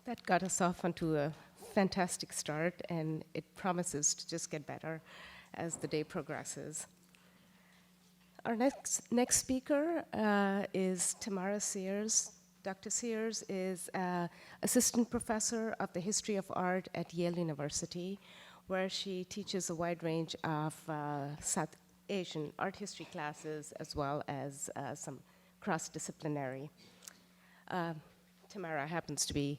That got us off onto a fantastic start, and it promises to just get better as the day progresses. Our next speaker is Tamara Sears. Dr. Sears is assistant professor of the history of art at Yale University, where she teaches a wide range of South Asian art history classes, as well as some cross-disciplinary. Tamara happens to be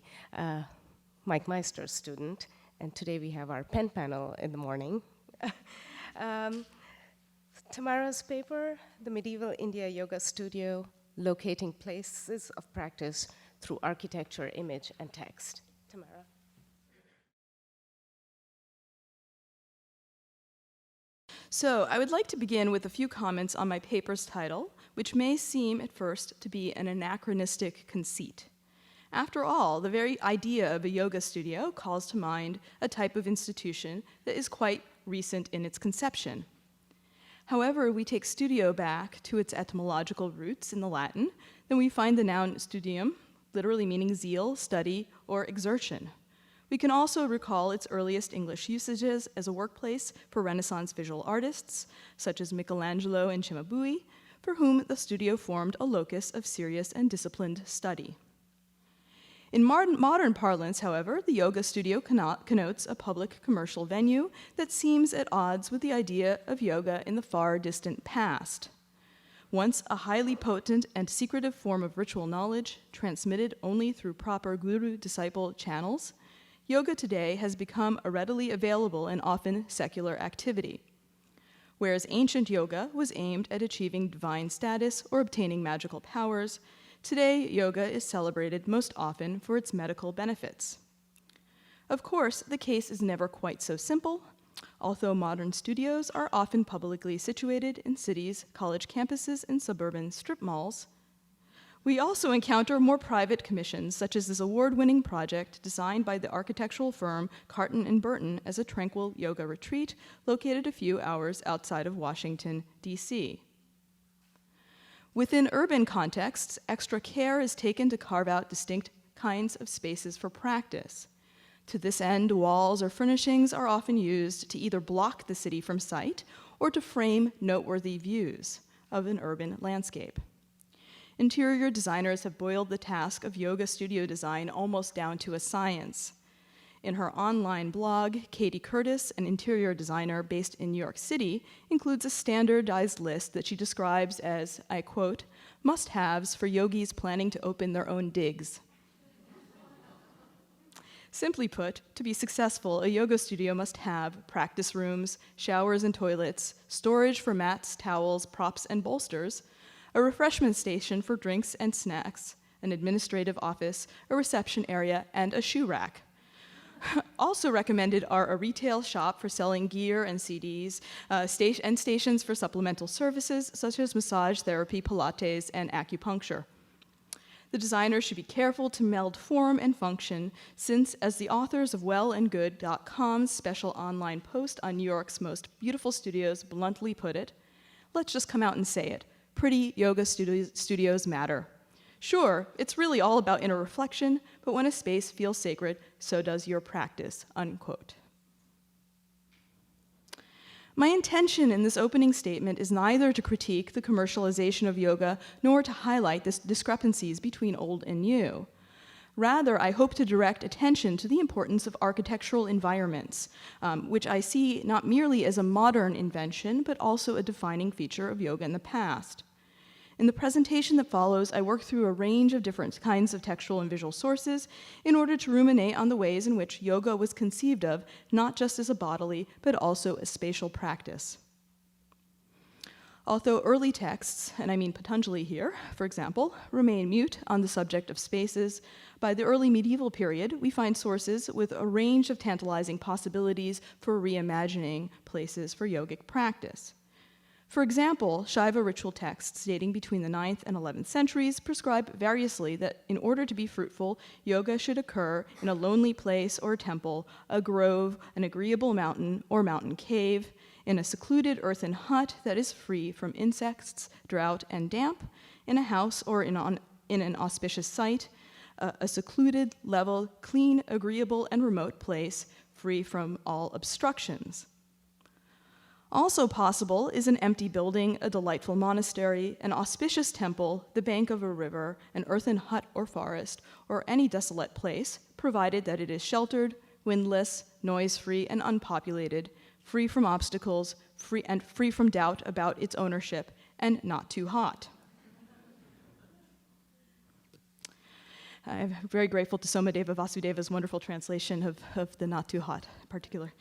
Mike Meister's student, and today we have our pen panel in the morning. Tamara's paper, The Medieval India Yoga Studio, Locating Places of Practice Through Architecture, Image, and Text. Tamara. So I would like to begin with a few comments on my paper's title, which may seem at first to be an anachronistic conceit. After all, the very idea of a yoga studio calls to mind a type of institution that is quite recent in its conception. However, we take studio back to its etymological roots in the Latin, then we find the noun studium, literally meaning zeal, study, or exertion. We can also recall its earliest English usages as a workplace for Renaissance visual artists, such as Michelangelo and Cimabue, for whom the studio formed a locus of serious and disciplined study. In modern parlance, however, the yoga studio connotes a public commercial venue that seems at odds with the idea of yoga in the far distant past. Once a highly potent and secretive form of ritual knowledge transmitted only through proper guru-disciple channels, yoga today has become a readily available and often secular activity. Whereas ancient yoga was aimed at achieving divine status or obtaining magical powers, today, yoga is celebrated most often for its medical benefits. Of course, the case is never quite so simple, although modern studios are often publicly situated in cities, college campuses, and suburban strip malls. We also encounter more private commissions, such as this award-winning project designed by the architectural firm Carton & Burton as a tranquil yoga retreat located a few hours outside of Washington, D.C. Within urban contexts, extra care is taken to carve out distinct kinds of spaces for practice. To this end, walls or furnishings are often used to either block the city from sight or to frame noteworthy views of an urban landscape. Interior designers have boiled the task of yoga studio design almost down to a science. In her online blog, Katie Curtis, an interior designer based in New York City, includes a standardized list that she describes as, I quote, must-haves for yogis planning to open their own digs. Simply put, to be successful, a yoga studio must have practice rooms, showers and toilets, storage for mats, towels, props, and bolsters, a refreshment station for drinks and snacks, an administrative office, a reception area, and a shoe rack. Also recommended are a retail shop for selling gear and CDs, and stations for supplemental services such as massage therapy, Pilates, and acupuncture. The designer should be careful to meld form and function, since, as the authors of wellandgood.com's special online post on New York's most beautiful studios bluntly put it, let's just come out and say it, pretty yoga studios matter. Sure, it's really all about inner reflection, but when a space feels sacred, so does your practice, unquote. My intention in this opening statement is neither to critique the commercialization of yoga nor to highlight the discrepancies between old and new. Rather, I hope to direct attention to the importance of architectural environments, which I see not merely as a modern invention, but also a defining feature of yoga in the past. In the presentation that follows, I work through a range of different kinds of textual and visual sources in order to ruminate on the ways in which yoga was conceived of, not just as a bodily, but also a spatial practice. Although early texts, and I mean Patanjali here, for example, remain mute on the subject of spaces, by the early medieval period, we find sources with a range of tantalizing possibilities for reimagining places for yogic practice. For example, Shiva ritual texts dating between the 9th and 11th centuries prescribe variously that in order to be fruitful, yoga should occur in a lonely place or temple, a grove, an agreeable mountain or mountain cave, in a secluded earthen hut that is free from insects, drought, and damp, in a house or in an auspicious site, a secluded, level, clean, agreeable, and remote place, free from all obstructions. Also possible is an empty building, a delightful monastery, an auspicious temple, the bank of a river, an earthen hut or forest, or any desolate place, provided that it is sheltered, windless, noise-free, and unpopulated, free from obstacles, free from doubt about its ownership, and not too hot. I'm very grateful to Somadeva Vasudeva's wonderful translation of the not too hot in particular.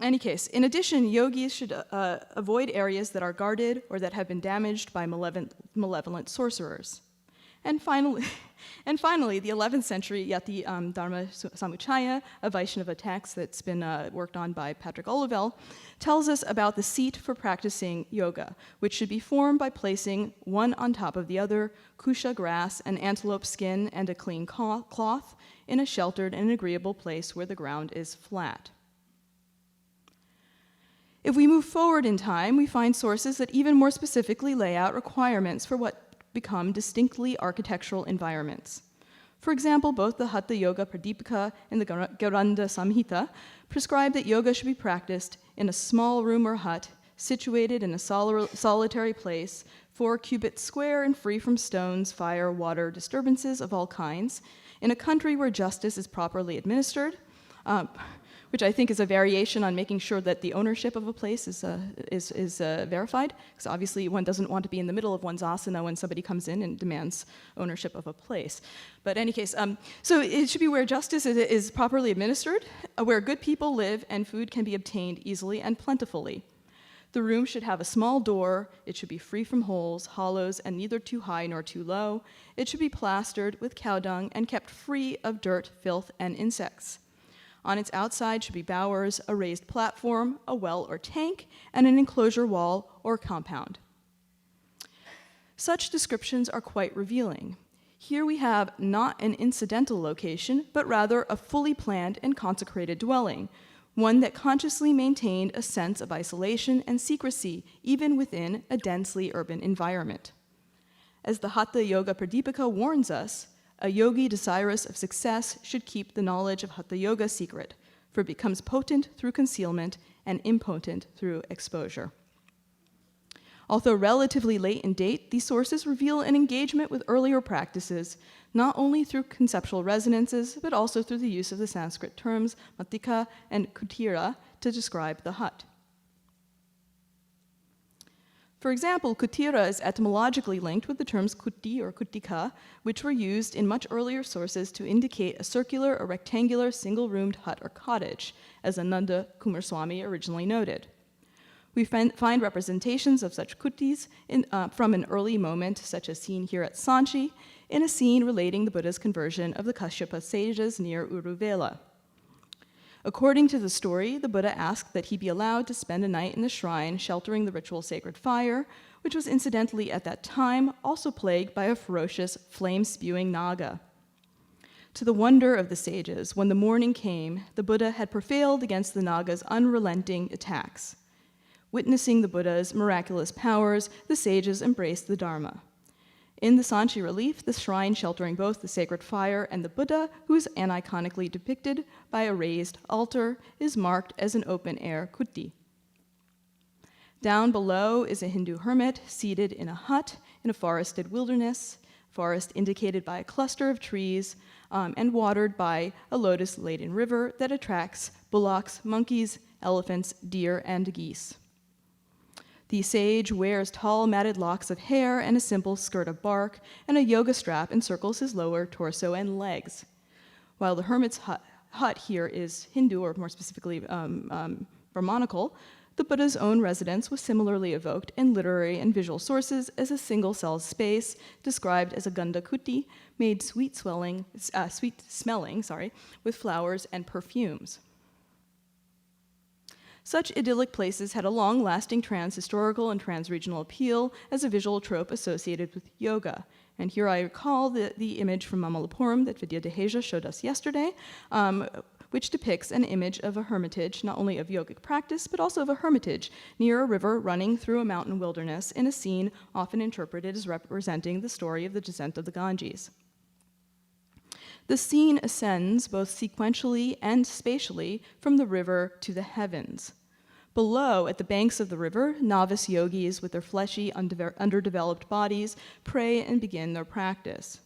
Any case, in addition, yogis should avoid areas that are guarded or that have been damaged by malevolent sorcerers. And finally, the 11th century Yati Dharma Samuchaya, a Vaishnava text that's been worked on by Patrick Olivelle, tells us about the seat for practicing yoga, which should be formed by placing one on top of the other, kusha grass, an antelope skin, and a clean cloth in a sheltered and agreeable place where the ground is flat. If we move forward in time, we find sources that even more specifically lay out requirements for what become distinctly architectural environments. For example, both the Hatha Yoga Pradipika and the Gauranda Samhita prescribe that yoga should be practiced in a small room or hut situated in a solitary place, 4 cubits square and free from stones, fire, water, disturbances of all kinds, in a country where justice is properly administered, which I think is a variation on making sure that the ownership of a place is verified, because obviously one doesn't want to be in the middle of one's asana when somebody comes in and demands ownership of a place. But in any case, so it should be where justice is properly administered, where good people live and food can be obtained easily and plentifully. The room should have a small door, it should be free from holes, hollows, and neither too high nor too low. It should be plastered with cow dung and kept free of dirt, filth, and insects. On its outside should be bowers, a raised platform, a well or tank, and an enclosure wall or compound. Such descriptions are quite revealing. Here we have not an incidental location, but rather a fully planned and consecrated dwelling, one that consciously maintained a sense of isolation and secrecy, even within a densely urban environment. As the Hatha Yoga Pradipika warns us, a yogi desirous of success should keep the knowledge of Hatha Yoga secret, for it becomes potent through concealment and impotent through exposure. Although relatively late in date, these sources reveal an engagement with earlier practices, not only through conceptual resonances, but also through the use of the Sanskrit terms matika and kutira to describe the hut. For example, kutira is etymologically linked with the terms kuti or kutika, which were used in much earlier sources to indicate a circular or rectangular single-roomed hut or cottage, as Ananda Kumarswamy originally noted. We find representations of such kutis from an early moment, such as seen here at Sanchi, in a scene relating the Buddha's conversion of the Kashyapa sages near Uruvela. According to the story, the Buddha asked that he be allowed to spend a night in the shrine sheltering the ritual sacred fire, which was incidentally at that time also plagued by a ferocious flame-spewing naga. To the wonder of the sages, when the morning came, the Buddha had prevailed against the naga's unrelenting attacks. Witnessing the Buddha's miraculous powers, the sages embraced the Dharma. In the Sanchi relief, the shrine sheltering both the sacred fire and the Buddha, who is aniconically depicted by a raised altar, is marked as an open-air kuti. Down below is a Hindu hermit seated in a hut in a forested wilderness, forest indicated by a cluster of trees and watered by a lotus-laden river that attracts bullocks, monkeys, elephants, deer, and geese. The sage wears tall matted locks of hair and a simple skirt of bark, and a yoga strap encircles his lower torso and legs. While the hermit's hut here is Hindu, or more specifically Brahmanical, the Buddha's own residence was similarly evoked in literary and visual sources as a single-celled space described as a ganda kuti, made sweet-smelling, with flowers and perfumes. Such idyllic places had a long-lasting trans-historical and trans-regional appeal as a visual trope associated with yoga. And here I recall the image from Mamallapuram that Vidya Deheja showed us yesterday, which depicts an image of a hermitage, not only of yogic practice, but also of a hermitage near a river running through a mountain wilderness in a scene often interpreted as representing the story of the descent of the Ganges. The scene ascends both sequentially and spatially from the river to the heavens. Below, at the banks of the river, novice yogis with their fleshy, underdeveloped bodies pray and begin their practice.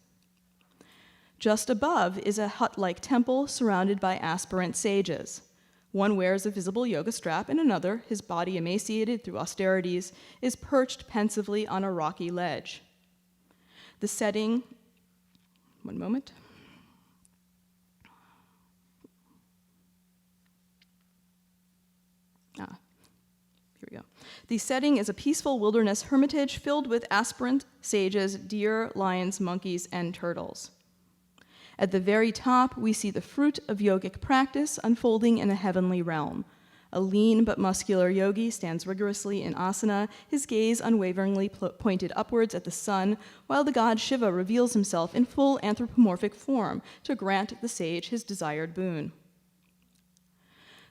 Just above is a hut-like temple surrounded by aspirant sages. One wears a visible yoga strap, and another, his body emaciated through austerities, is perched pensively on a rocky ledge. The setting, one moment. Here we go. The setting is a peaceful wilderness hermitage filled with aspirant sages, deer, lions, monkeys, and turtles. At the very top, we see the fruit of yogic practice unfolding in a heavenly realm. A lean but muscular yogi stands rigorously in asana, his gaze unwaveringly pointed upwards at the sun, while the god Shiva reveals himself in full anthropomorphic form to grant the sage his desired boon.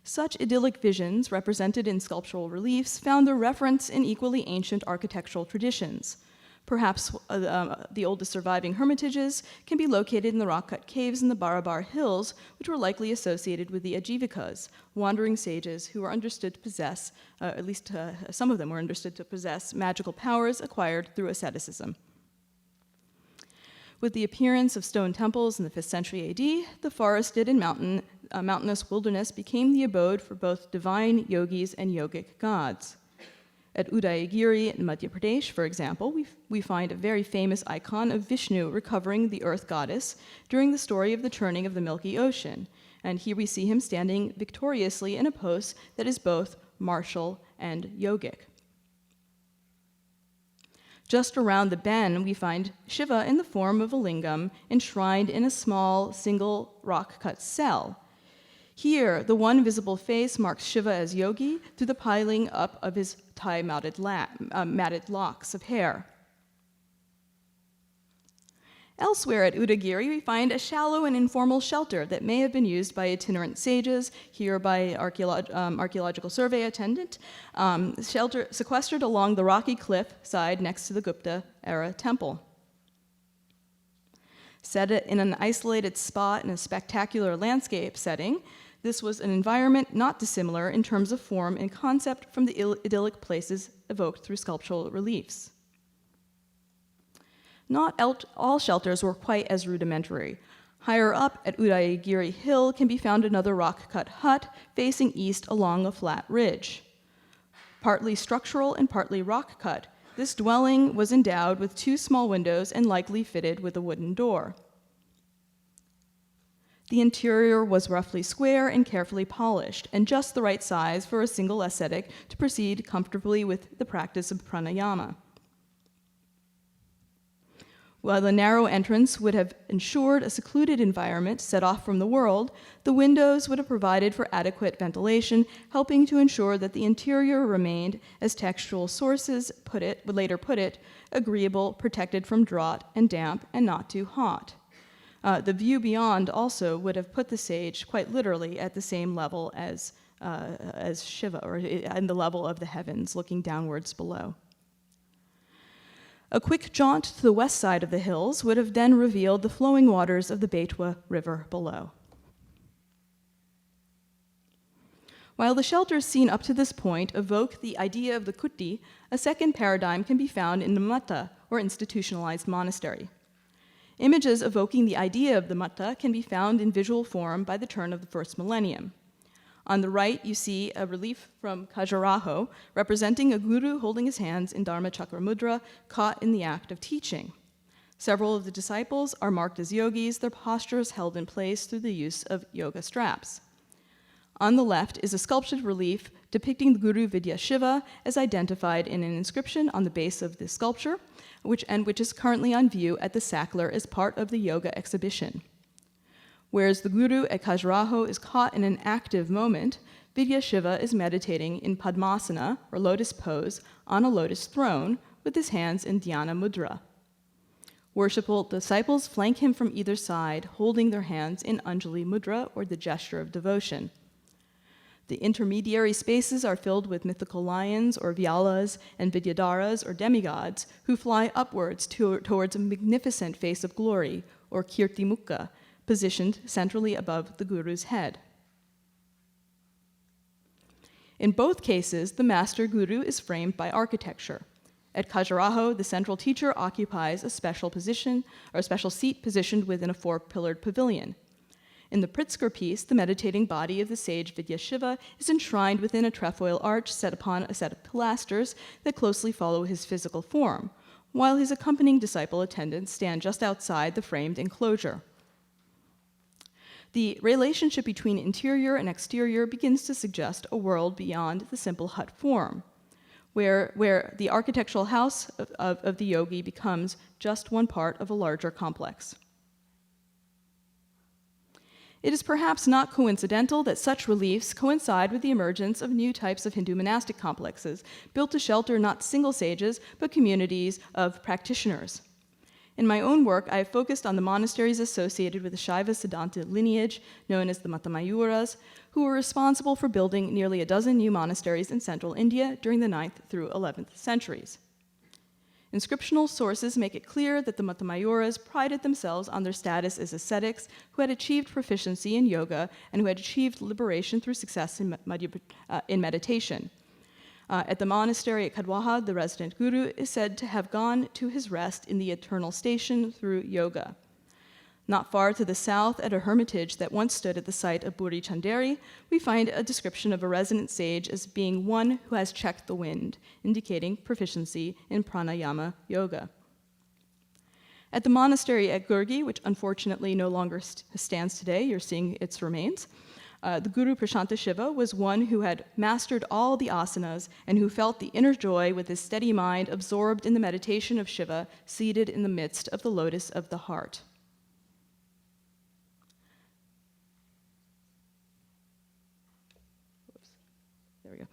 Such idyllic visions, represented in sculptural reliefs, found their reference in equally ancient architectural traditions. Perhaps the oldest surviving hermitages can be located in the rock-cut caves in the Barabar Hills, which were likely associated with the Ajivikas, wandering sages who were understood to possess, at least some of them were understood to possess, magical powers acquired through asceticism. With the appearance of stone temples in the 5th century AD, the forested and mountainous wilderness became the abode for both divine yogis and yogic gods. At Udayagiri in Madhya Pradesh, for example, we find a very famous icon of Vishnu recovering the earth goddess during the story of the churning of the Milky Ocean. And here we see him standing victoriously in a pose that is both martial and yogic. Just around the bend, we find Shiva in the form of a lingam enshrined in a small, single rock-cut cell. Here, the one visible face marks Shiva as yogi through the piling up of his tie-matted locks of hair. Elsewhere at Udagiri, we find a shallow and informal shelter that may have been used by itinerant sages, here by archaeological survey attendant, shelter sequestered along the rocky cliff side next to the Gupta-era temple. Set in an isolated spot in a spectacular landscape setting, this was an environment not dissimilar in terms of form and concept from the idyllic places evoked through sculptural reliefs. Not all shelters were quite as rudimentary. Higher up at Udayagiri Hill can be found another rock-cut hut facing east along a flat ridge. Partly structural and partly rock-cut, this dwelling was endowed with 2 small windows and likely fitted with a wooden door. The interior was roughly square and carefully polished, and just the right size for a single ascetic to proceed comfortably with the practice of pranayama. While the narrow entrance would have ensured a secluded environment set off from the world, the windows would have provided for adequate ventilation, helping to ensure that the interior remained, as textual sources would later put it, agreeable, protected from draught and damp, and not too hot. The view beyond also would have put the sage quite literally at the same level as Shiva, or in the level of the heavens, looking downwards below. A quick jaunt to the west side of the hills would have then revealed the flowing waters of the Betwa River below. While the shelters seen up to this point evoke the idea of the kuti, a second paradigm can be found in the matta, or institutionalized monastery. Images evoking the idea of the matta can be found in visual form by the turn of the 1st millennium. On the right, you see a relief from Khajuraho representing a guru holding his hands in Dharma Chakra Mudra, caught in the act of teaching. Several of the disciples are marked as yogis, their postures held in place through the use of yoga straps. On the left is a sculptured relief depicting the Guru Vidya Shiva as identified in an inscription on the base of the sculpture, which is currently on view at the Sackler as part of the yoga exhibition. Whereas the Guru at Khajuraho is caught in an active moment, Vidya Shiva is meditating in Padmasana, or lotus pose, on a lotus throne with his hands in Dhyana Mudra. Worshipful disciples flank him from either side, holding their hands in Anjali Mudra, or the gesture of devotion. The intermediary spaces are filled with mythical lions, or Vyalas, and Vidyadharas, or demigods, who fly upwards towards a magnificent face of glory, or Kirtimukha, positioned centrally above the guru's head. In both cases, the master guru is framed by architecture. At Khajuraho, the central teacher occupies a special position, or a special seat positioned within a four-pillared pavilion. In the Pritzker piece, the meditating body of the sage Vidyashiva is enshrined within a trefoil arch set upon a set of pilasters that closely follow his physical form, while his accompanying disciple attendants stand just outside the framed enclosure. The relationship between interior and exterior begins to suggest a world beyond the simple hut form, where the architectural house of the yogi becomes just one part of a larger complex. It is perhaps not coincidental that such reliefs coincide with the emergence of new types of Hindu monastic complexes, built to shelter not single sages, but communities of practitioners. In my own work, I have focused on the monasteries associated with the Shiva Siddhanta lineage, known as the Matamayuras, who were responsible for building nearly a dozen new monasteries in central India during the 9th through 11th centuries. Inscriptional sources make it clear that the Matamayuras prided themselves on their status as ascetics who had achieved proficiency in yoga and who had achieved liberation through success in meditation. At the monastery at Kadwaha, the resident guru is said to have gone to his rest in the eternal station through yoga. Not far to the south, at a hermitage that once stood at the site of Buri Chanderi, we find a description of a resident sage as being one who has checked the wind, indicating proficiency in pranayama yoga. At the monastery at Gurgi, which unfortunately no longer stands today, you're seeing its remains, the Guru Prashanta Shiva was one who had mastered all the asanas and who felt the inner joy with his steady mind absorbed in the meditation of Shiva, seated in the midst of the lotus of the heart. There we go.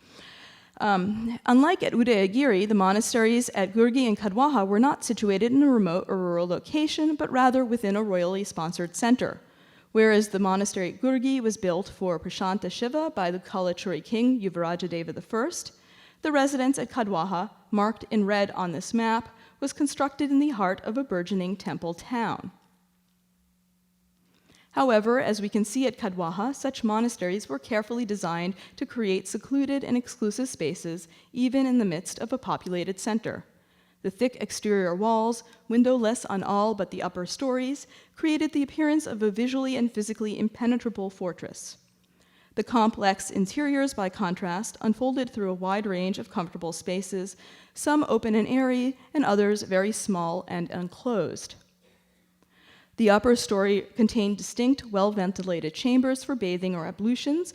Unlike at Udayagiri, the monasteries at Gurgi and Kadwaha were not situated in a remote or rural location, but rather within a royally sponsored center. Whereas the monastery at Gurgi was built for Prashanta Shiva by the Kalachuri king Yuvaraja Deva I, the residence at Kadwaha, marked in red on this map, was constructed in the heart of a burgeoning temple town. However, as we can see at Kadwaha, such monasteries were carefully designed to create secluded and exclusive spaces, even in the midst of a populated center. The thick exterior walls, windowless on all but the upper stories, created the appearance of a visually and physically impenetrable fortress. The complex interiors, by contrast, unfolded through a wide range of comfortable spaces, some open and airy, and others very small and enclosed. The upper story contained distinct, well-ventilated chambers for bathing or ablutions,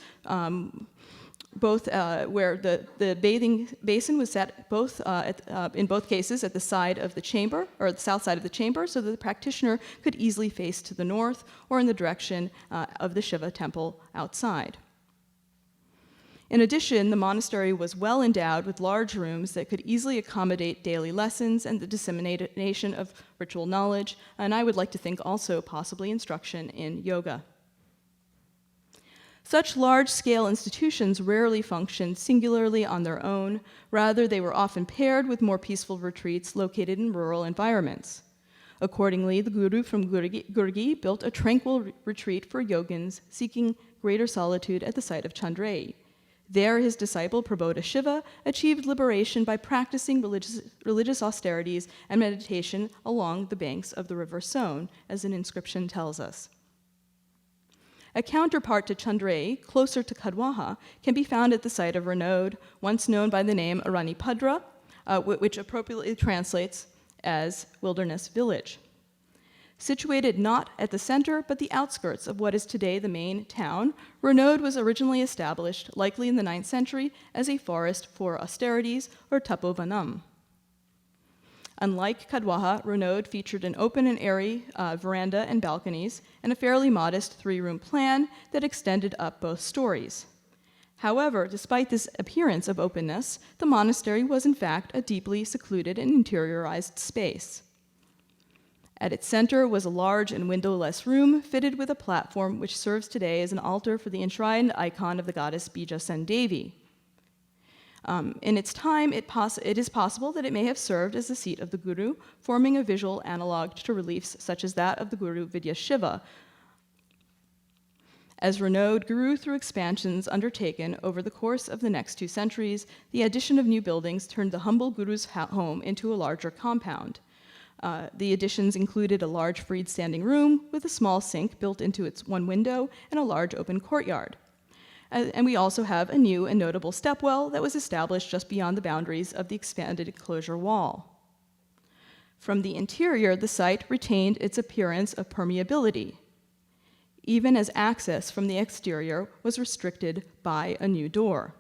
where the bathing basin was set in both cases at the side of the chamber, or the south side of the chamber, so that the practitioner could easily face to the north or in the direction of the Shiva temple outside. In addition, the monastery was well endowed with large rooms that could easily accommodate daily lessons and the dissemination of ritual knowledge, and I would like to think also possibly instruction in yoga. Such large-scale institutions rarely functioned singularly on their own. Rather, they were often paired with more peaceful retreats located in rural environments. Accordingly, the guru from Gurgi built a tranquil retreat for yogins seeking greater solitude at the site of Chandrei. There, his disciple Prabodha Shiva achieved liberation by practicing religious austerities and meditation along the banks of the river Son, as an inscription tells us. A counterpart to Chandrei, closer to Kadwaha, can be found at the site of Ranod, once known by the name Aranipadra, which appropriately translates as wilderness village. Situated not at the center, but the outskirts of what is today the main town, Ranod was originally established, likely in the 9th century, as a forest for austerities, or tapovanam. Unlike Kadwaha, Ranod featured an open and airy veranda and balconies, and a fairly modest 3-room plan that extended up both stories. However, despite this appearance of openness, the monastery was in fact a deeply secluded and interiorized space. At its center was a large and windowless room fitted with a platform which serves today as an altar for the enshrined icon of the goddess Bija Sen Devi. In its time, it is possible that it may have served as the seat of the guru, forming a visual analog to reliefs such as that of the guru Vidyashiva, As Renaud grew through expansions undertaken over the course of the next 2 centuries, the addition of new buildings turned the humble guru's home into a larger compound. The additions included a large freestanding room with a small sink built into its one window and a large open courtyard. And we also have a new and notable stepwell that was established just beyond the boundaries of the expanded enclosure wall. From the interior, the site retained its appearance of permeability, even as access from the exterior was restricted by a new door.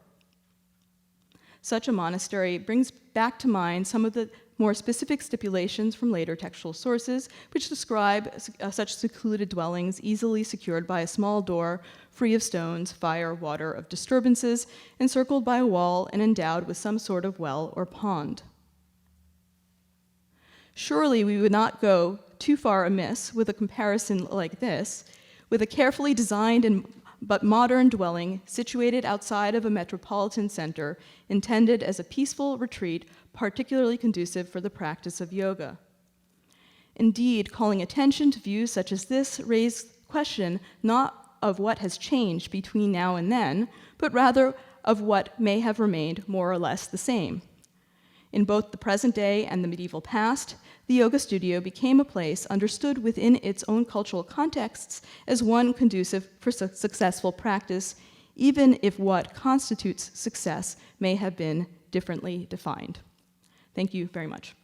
Such a monastery brings back to mind some of the more specific stipulations from later textual sources, which describe such secluded dwellings easily secured by a small door, free of stones, fire, water, of disturbances, encircled by a wall and endowed with some sort of well or pond. Surely we would not go too far amiss with a comparison like this, with a carefully designed but modern dwelling situated outside of a metropolitan center intended as a peaceful retreat particularly conducive for the practice of yoga. Indeed, calling attention to views such as this raised question not of what has changed between now and then, but rather of what may have remained more or less the same. In both the present day and the medieval past, the yoga studio became a place understood within its own cultural contexts as one conducive for successful practice, even if what constitutes success may have been differently defined. Thank you very much.